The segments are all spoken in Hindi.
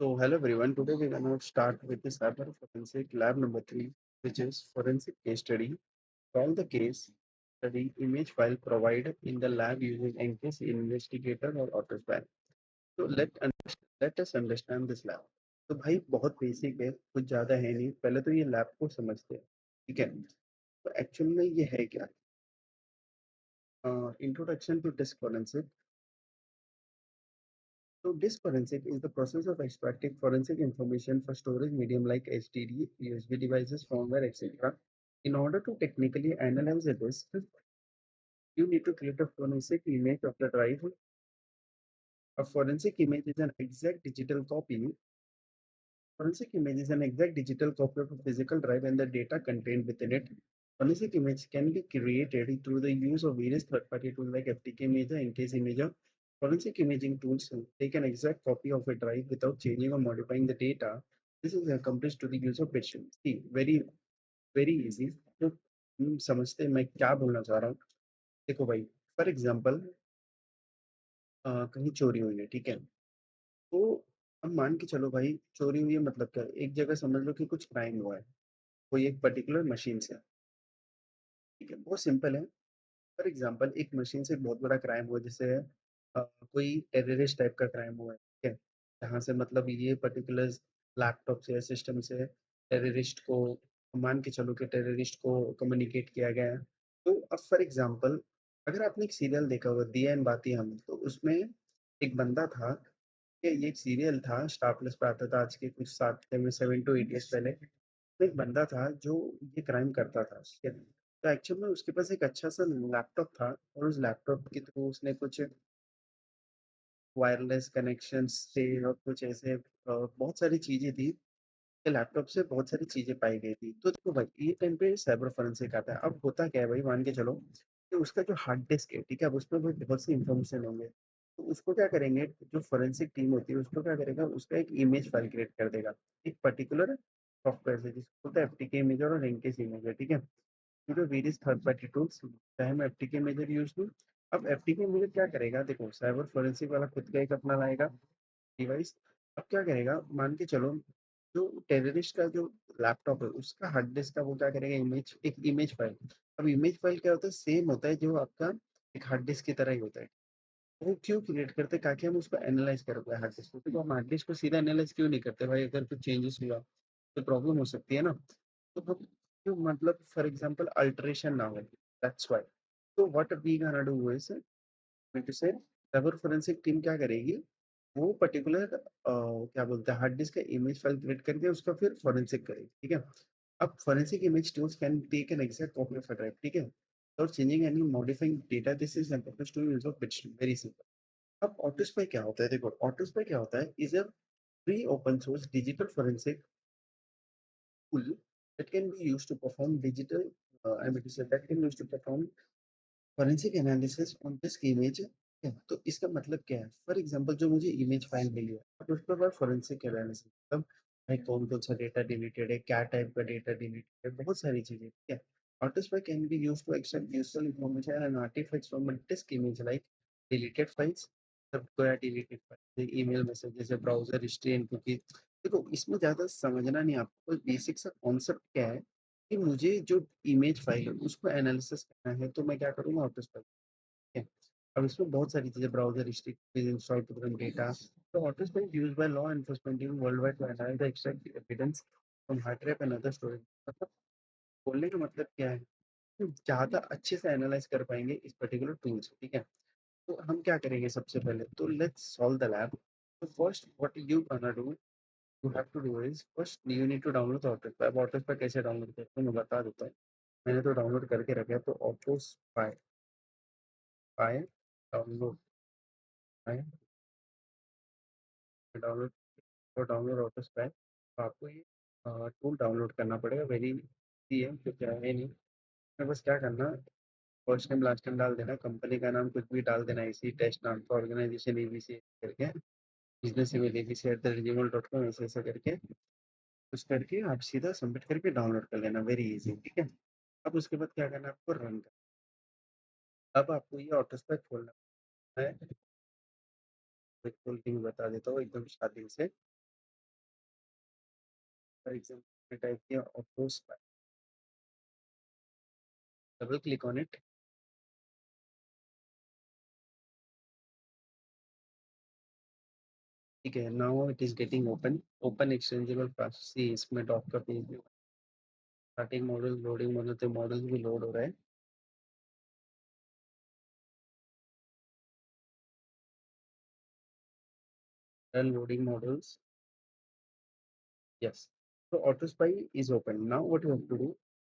So, hello everyone. Today we're going to start with the cyber forensic lab number three, which is forensic case study. Solve the case study image file provided in the lab using NCASE Investigator or AutoSpan. So let us understand this lab. तो भाई बहुत बेसिक है, कुछ ज्यादा है नहीं. पहले तो ये लैब को समझते हैं, ठीक है? तो एक्चुअल में ये है क्या? Introduction to disk forensic. So disk forensic is the process of extracting forensic information for storage medium like HDD, USB devices, firmware, etc. In order to technically analyze a disk, you need to create a forensic image of the drive. A forensic image is an exact digital copy. Forensic image is an exact digital copy of a physical drive and the data contained within it. Forensic image can be created through the use of various third-party tools like FTK Imager, Encase Imager. Forensic imaging tools take an exact copy of a drive without changing or modifying the data. This is accomplished to the use of Bitstream. See, very easy. तो समझते हैं मैं क्या बोलना चाह रहा हूँ. देखो भाई, फॉर एग्जाम्पल कहीं चोरी हुई है, ठीक है? तो अब मान के चलो भाई, चोरी हुई है मतलब क्या? एक जगह समझ लो कि कुछ क्राइम हुआ है, कोई एक पर्टिकुलर मशीन से, ठीक है? बहुत सिंपल है. फॉर एग्जांपल एक मशीन से एक बहुत बड़ा क्राइम हुआ, जैसे कोई टेररिस्ट टाइप का क्राइम हुआ है, ठीक है? जहाँ से मतलब ये पर्टिकुलर लैपटॉप से या सिस्टम से टेररिस्ट को, मान के चलो कि टेररिस्ट को कम्युनिकेट किया गया है. तो अब फॉर एग्जांपल अगर आपने एक सीरियल देखा होगा, दिया एंड बाती हम, तो उसमें एक बंदा था. ये एक सीरियल था, स्टार प्लस पे आता था आज के कुछ 7 से 8 ईयर्स पहले. तो एक बंदा था जो ये क्राइम करता था, ठीक है? तो एक्चुअल में उसके पास एक अच्छा सा लैपटॉप था और उस लैपटॉप के थ्रू उसने कुछ वायरलेस कनेक्शंस थे और कुछ ऐसे बहुत सारी चीज़ें थी. के लैपटॉप से बहुत सारी चीज़ें पाई गई थी. तो देखो भाई, ये टाइम पे साइबर फोरेंसिक आता है. अब होता क्या है भाई, मान के चलो कि उसका जो हार्ड डिस्क है, ठीक है? अब उसमें भाई बहुत सी इन्फॉर्मेशन होंगे. तो उसको क्या करेंगे, जो फोरेंसिक टीम होती है उसको क्या करेगा, उसका एक इमेज फाइल क्रिएट कर देगा, एक पर्टिकुलर सॉफ्टवेयर से, जिसको बोलते हैं एफटीके इमेजर और एनकेस इमेजर, ठीक है? तो वेरियस थर्ड पार्टी टूल्स, चाहे मैं एफटीके इमेजर यूज करूँ. अब एफटीके इमेजर क्या करेगा, देखो साइबर फोरेंसिक वाला खुद का एक अपना लाएगा डिवाइस. अब क्या करेगा, मान के चलो जो टेररिस्ट का जो लैपटॉप है उसका हार्ड डिस्क का वो क्या करेगा, इमेज, एक इमेज फाइल. अब इमेज फाइल क्या होता है, सेम होता है जो आपका एक हार्ड डिस्क की तरह ही होता है. वो क्यों क्रिएट करते हैं, ताकि हम उसको एनालाइज कर पाए हार्ड डिस्क को. तो हम हार्ड डिस्क को सीधा एनालाइज क्यों नहीं करते भाई, अगर कुछ चेंजेस हुआ तो प्रॉब्लम हो सकती है ना. तो हम क्यों, मतलब फॉर एग्जांपल अल्टरेशन ना हो, दैट्स व्हाई. तो what we gonna do is, to say cyber forensic team क्या करेगी, वो पर्टिकुलर क्या बोलते हैं, हार्ड डिस्क का इमेज फाइल क्रिएट करके उसका फिर फोरेंसिक करेगी, ठीक है? अब forensic image tools can take an exact copy of a drive, ठीक है? और changing any modifying data, this is amplified to use of bitstream, very simple. अब ऑटोस्पाई क्या होता है, देखो ऑटोस्पाई क्या होता है, is a free open source digital forensic tool that can be used to perform digital I mean to say that can be used to perform forensic analysis on disc image है. तो इसका मतलब क्या है, फॉर एग्जांपल जो मुझे इमेज फाइल मिली है, अब उसके बाद फोरेंसिक एनालिसिस मतलब भाई कौन कौन सा डेटा डिलीटेड है, क्या टाइप का डेटा डिलीटेड है, बहुत सारी चीजें, ठीक है? Artifacts can be used to extract useful information and artifacts from a disk image like deleted files, सब गया deleted फाइल, ईमेल मैसेज, जैसे ब्राउजर हिस्ट्री एंड कुकी. देखो इसमें ज्यादा समझना नहीं, आपको बेसिक सा कॉन्सेप्ट क्या है कि मुझे जो इमेज फाइल है उसको एनालिसिस करना है, तो मैं क्या करूँगा, ऑटोस्पेक, ठीक है? अब इसमें बहुत सारी चीज़ें, browser history, install program data. तो Autopsy used by law enforcement team worldwide to analyze the extract evidence from hard drive and other storage. मतलब बोलने का मतलब क्या है, कि ज़्यादा अच्छे से एनालाइज कर पाएँगे इस पर्टिकुलर टूल से, ठीक है? तो हम क्या करेंगे सबसे पहले, तो लेट्स सॉल्व द लैब. तो first what you gonna do, you have to do is first you need to download the Autopsy. अब ऑटोस्पेक कैसे डाउनलोड करते हैं मैं बता देता हूँ. मैंने तो डाउनलोड करके रखा है, तो ऑटोस्पाई पाए डाउनलोड पाए डाउनलोड और डाउनलोड ऑटोस्पैन. तो आपको ये टूल डाउनलोड करना पड़ेगा, वेरी इजी है, कुछ है नहीं. मैं बस क्या करना, फर्स्ट नेम लास्ट नेम डाल देना, कंपनी का नाम कुछ भी डाल देना, इसी टेस्ट नाम का, ऑर्गेनाइजेशन एबीसी करके, business email ABC at the Gmail dot com, ऐसे ऐसे करके कुछ करके आप सीधा सबमिट करके डाउनलोड कर लेना, वेरी इजी, ठीक है? अब उसके बाद क्या करना, आपको रन करना. अब आपको ये ऑटोस्पैक खोलना है. मैं खोल के भी बता देता हूँ एकदम स्टार्टिंग से. फॉर एग्जाम्पल मैं टाइप किया ऑटो स्पाई, डबल क्लिक ऑन इट। ठीक है, now it is getting open, open exchangeable pass. See इसमें डॉक का पेज भी, स्टार्टिंग मॉडल, लोडिंग मॉडल, तो मॉडल भी लोड हो रहा है। Loading models, yes. तो ऑटो स्पाई is open, now what you have to do,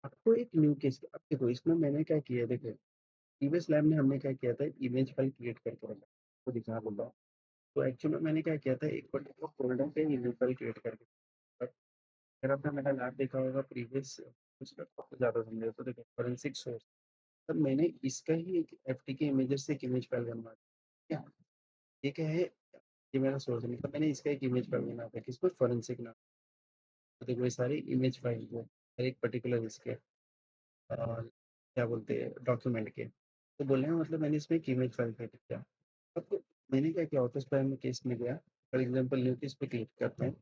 आपको एक न्यू केस, अब देखो इसमें मैंने क्या किया है, देखो प्रीवियस लैब में हमने क्या किया था, इमेज फाइल क्रिएट करके रखा, तो दिखा बोल रहा हूँ। तो एक्चुअली में मैंने क्या किया था, एक पर्टिकुलर फोल्डर पे इमेज फाइल क्रिएट करके रखा। अगर आपने मेरा लैब देखा होगा प्रीवियस, उसमें बहुत ज़्यादा समझे, तो देखो फोरेंसिक सोर्स, तब मैंने इसका ही एक एफटीके इमेजेस से एक इमेज फाइल बनवा दिया। ये क्या है, ये मेरा सोर्स है, मतलब मैंने इसका एक इमेज फाइल बना था किसमें, फोरेंसिक नाम। तो देखो ये सारी इमेज फाइल वो एक पर्टिकुलर इसके क्या बोलते हैं डॉक्यूमेंट के, तो बोलने का मतलब मैंने इसमें एक इमेज फाइल क्रिएट किया। अब मैंने क्या किया, ऑटो स्पैम में केस में गया, फॉर एग्जांपल न्यू केस पे क्लिक करते हैं,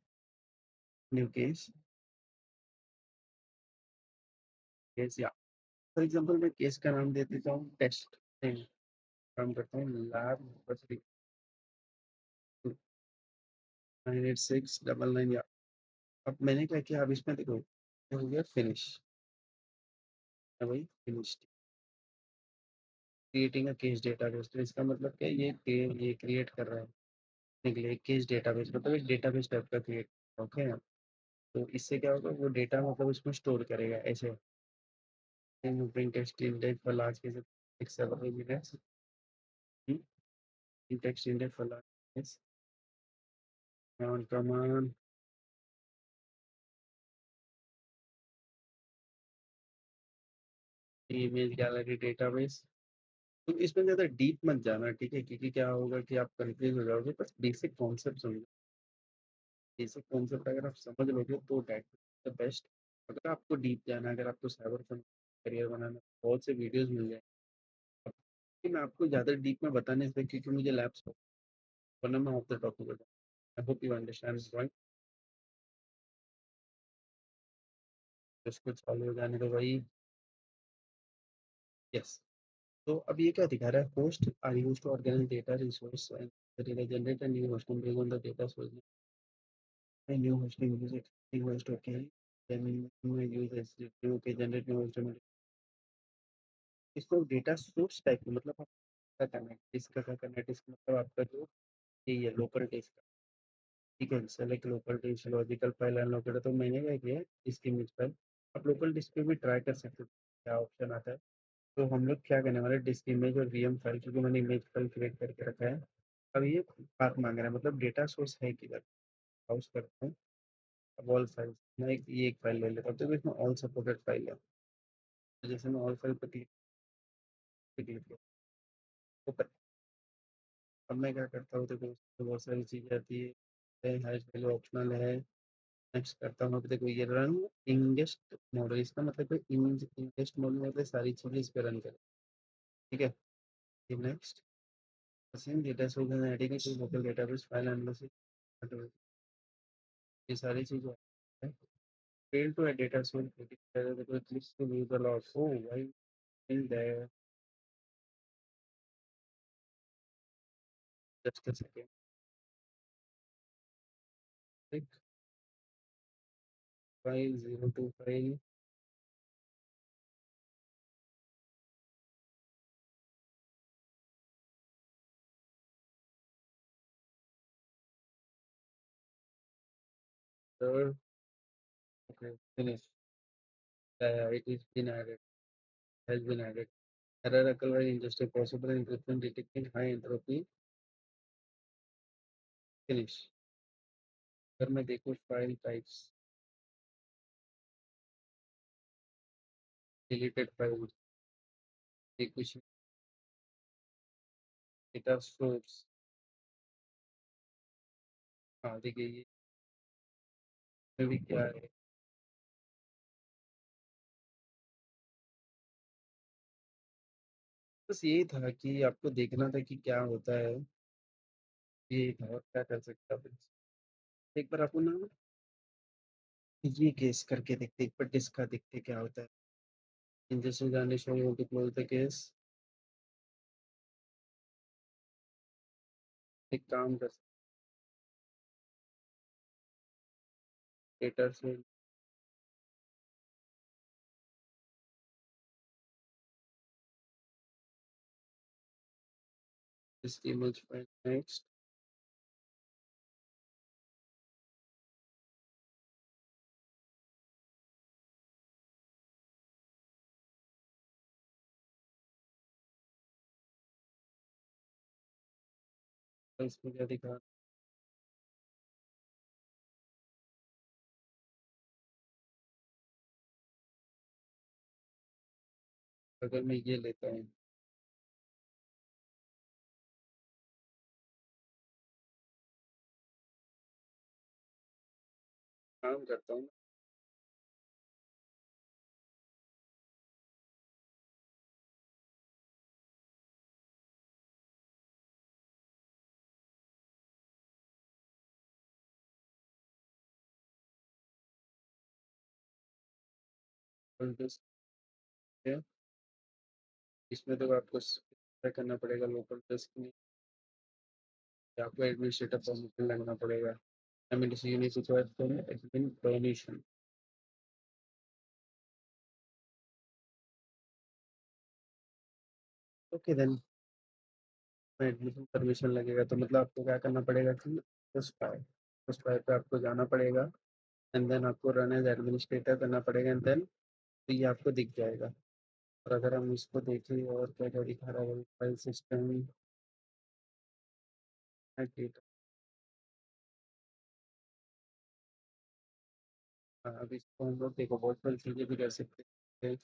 न्यू केस, केस या फॉर एग्जांपल मैं केस का नाम दे देता हूँ टेस्ट, काम करता हूँ लैब बस 98699 या। अब मैंने क्या किया, अब इसमें देखो ये हो गया फिनिश, है भाई finish, creating a case database. तो इसका मतलब क्या है, ये क्रिएट कर रहा है अपने के लिए केस डेटाबेस, मतलब एक डेटाबेस टाइप का क्रिएट, ओके। तो इससे क्या होगा, वो डेटा मतलब उसमें स्टोर करेगा ऐसे, bring text index for large case, एक server minutes, text index for large case, on command, image gallery database. तो इसमें ज़्यादा डीप मत जाना, ठीक है, क्योंकि क्या होगा कि आप कंफ्यूज हो जाओगे, बस बेसिक कॉन्सेप्ट समझो। बेसिक कॉन्सेप्ट अगर आप समझ लोगे तो दैट द बेस्ट। अगर आपको डीप जाना है, अगर आपको साइबर करियर बनाना है, बहुत से वीडियोस मिल जाए। कि मैं आपको ज़्यादा डीप में बता नहीं सकता क्योंकि मुझे लैब्स हो, वरना मैं ऑफ द टॉपिक हो जाऊँ। I hope you understand this point. इसको चालू हो जाने दो भाई, यस। तो अब ये क्या दिखा रहा है, host are used to organise data resource and generate a new host based on the data source, a new hosting user existing host, okay, then new user existing, okay, generate new host, इसको डेटा सोर्स टाइप में, मतलब आपका करना है इसका, क्या करना है इसका मतलब आपका जो ये है लोकल डिस्क का, ठीक है, select local disk logical file unallocated. तो मैंने क्या किया है, इसकी इमेज फाइल आप लोकल डिस्क पे भी ट्राई कर सकते हो, क्या ऑप्शन आता है। तो हम लोग क्या करने वाले, डिस्क इमेज और वीएम फाइल, क्योंकि मैंने इमेज फाइल क्रिएट करके रखा है। अब ये बात मांग रहा है, मतलब डेटा सोर्स है किधर, हाउस करता हूँ। अब ऑल फाइल, मैं ये एक फाइल ले लेता हूँ, तो इसमें ऑल सपोर्टेड फाइल है, तो जैसे मैं ऑल फाइल पर क्लिक किया, तो अब मैं क्या करता हूँ, देखो उसमें बहुत सारी चीज़ें आती है, हैश वैल्यू ऑप्शनल है। नेक्स्ट करता हूँ, अब देखो ये रन इंगेस्ट मॉडल, इसका मतलब है इंगेस्ट मॉडल मतलब सारी चीज़ें इस पर रन करें, ठीक है। ये next same data source and adding to local database file analysis, ये सारी चीज़ें हैं। fail to add data source because it leads to user loss. Oh, why in there? Just a second. Click file 02 file. Third, okay, finish. It is been added. Has been added. Error occur in just a possible encryption detecting high entropy. Finish. अगर मैं देखूँ फाइल टाइप्स, डिलीटेड फाइल, ये कुछ डेटा सोर्स, हाँ देखिए ये भी क्या है, बस यही था कि आपको देखना था कि क्या होता है, ये था और क्या कर सकता है। एक बार आपको ना ये केस करके देखते एक बार डिस्क का देखते क्या होता है। इंजेक्शन जाने show you to close the case. एक काम कर स्टेटस से this image file next। तो इसमें क्या दिखा अगर मैं ये लेता हूँ काम करता हूँ लोकल डिस्क है। इसमें तो आपको क्या करना पड़ेगा लोकल डिस्क में आपको एडमिनिस्ट्रेटर परमिशन लगना पड़ेगा। I mean you need to request admin permission. Okay then admission permission लगेगा तो मतलब आपको क्या करना पड़ेगा कि उस फाइल पे आपको जाना पड़ेगा एंड देन आपको रन एज एडमिनिस्ट्रेटर करना पड़ेगा एंड देन तो ये आपको दिख जाएगा। और अगर हम इसको देखें और क्या क्या दिखा रहा है फाइल सिस्टम डेटा। अब इसको हम लोग देखो बहुत सारी चीज़ें भी कर सकते हैं।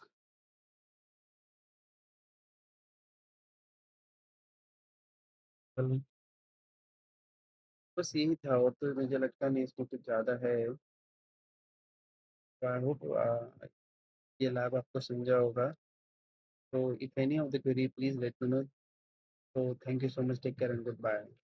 बस यही था और तो मुझे लगता नहीं इसमें कुछ ज़्यादा है। आई होप ये लैब आपको समझा होगा। तो if any of the query please let me know. So thank you so much. Take care and goodbye.